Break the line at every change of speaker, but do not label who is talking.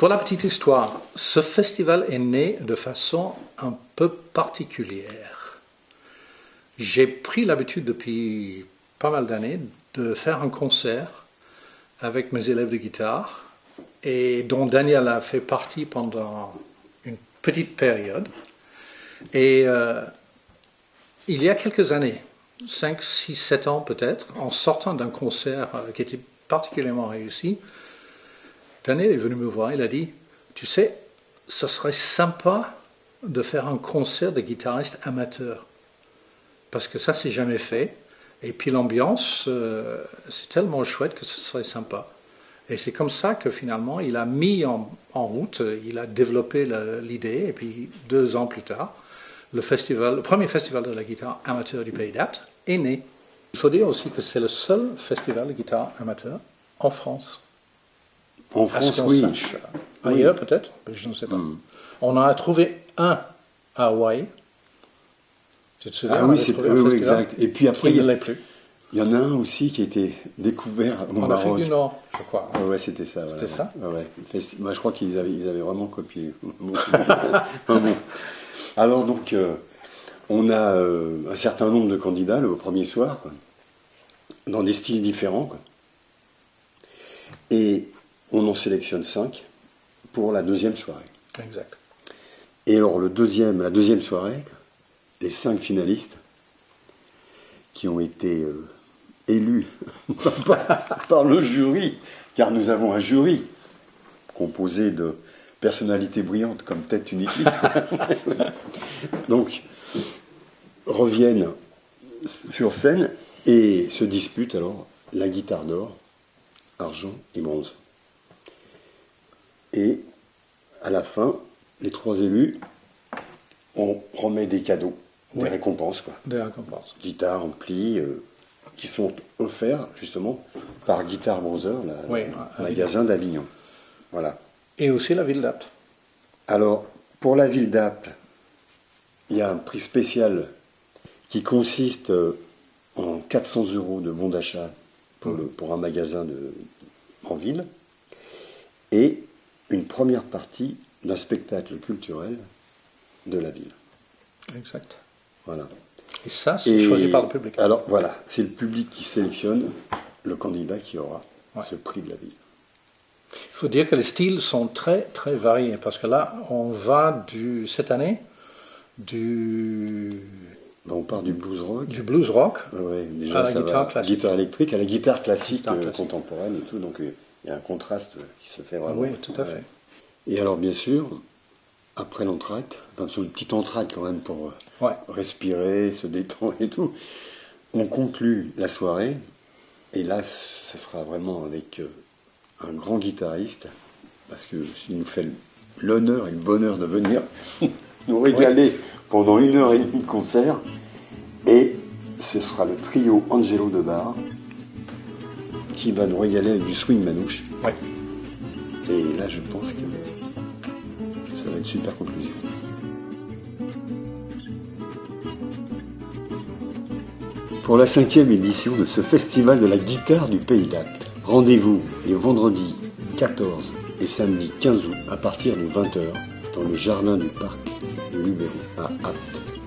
Pour la petite histoire, ce festival est né de façon un peu particulière. J'ai pris l'habitude depuis pas mal d'années de faire un concert avec mes élèves de guitare et dont Daniel a fait partie pendant une petite période. Et il y a quelques années, 5, 6, 7 ans peut-être, en sortant d'un concert qui était particulièrement réussi, Daniel est venu me voir, il a dit, tu sais, ce serait sympa de faire un concert de guitaristes amateurs. Parce que ça, c'est jamais fait. Et puis l'ambiance, c'est tellement chouette que ce serait sympa. Et c'est comme ça que finalement, il a mis en route, il a développé l'idée. Et puis 2 ans plus tard, le premier festival de la guitare amateur du Pays d'Apt est né. Il faut dire aussi que c'est le seul festival de guitare amateur en France.
En France, oui.
Ailleurs, peut-être, je ne sais pas. On en a trouvé un à Hawaï. Tu te souviens?
Ah oui, oui, exact. Et puis après,
il ne l'est plus.
Il y en a un aussi qui a été découvert au Maroc.
En Afrique du Nord, je crois.
Ouais, c'était ça.
C'était ça.
Ouais. Moi, je crois qu'ils avaient vraiment copié. Bon. Alors donc, on a un certain nombre de candidats au premier soir, quoi, dans des styles différents, quoi. Et on en sélectionne 5 pour la deuxième soirée.
Exact.
Et alors la deuxième soirée, les 5 finalistes qui ont été élus par le jury, car nous avons un jury composé de personnalités brillantes comme tête une équipe. Donc, reviennent sur scène et se disputent alors la guitare d'or, argent et bronze. Et à la fin, les 3 élus, on remet des cadeaux, des récompenses, quoi.
Des récompenses.
Guitare, ampli, qui sont offerts justement par Guitar Brother, le magasin d'Avignon. Voilà.
Et aussi la ville d'Apt.
Alors, pour la ville d'Apt, il y a un prix spécial qui consiste en 400 € de bon d'achat pour un magasin en ville et une première partie d'un spectacle culturel de la ville.
Exact.
Voilà.
Et ça, c'est choisi par le public.
Alors voilà, c'est le public qui sélectionne le candidat qui aura ce prix de la ville.
Il faut dire que les styles sont très très variés parce que là, on va cette année
On part du blues rock.
Du blues rock
déjà,
à la guitare classique.
Guitare électrique, à la guitare classique contemporaine et tout. Donc il y a un contraste qui se fait vraiment.
Oui, tout à fait.
Et alors bien sûr, après l'entracte, sur une petite entracte quand même pour respirer, se détendre et tout, on conclut la soirée. Et là, ça sera vraiment avec un grand guitariste, parce qu'il nous fait l'honneur et le bonheur de venir nous régaler pendant 1h30 de concert. Et ce sera le trio Angelo de Bar qui va nous régaler avec du swing manouche.
Ouais.
Et là, je pense que ça va être une super conclusion. Pour la 5e édition de ce festival de la guitare du Pays d'Apt, rendez-vous les vendredis 14 et samedi 15 août à partir de 20h dans le jardin du parc de Luberon à Apt.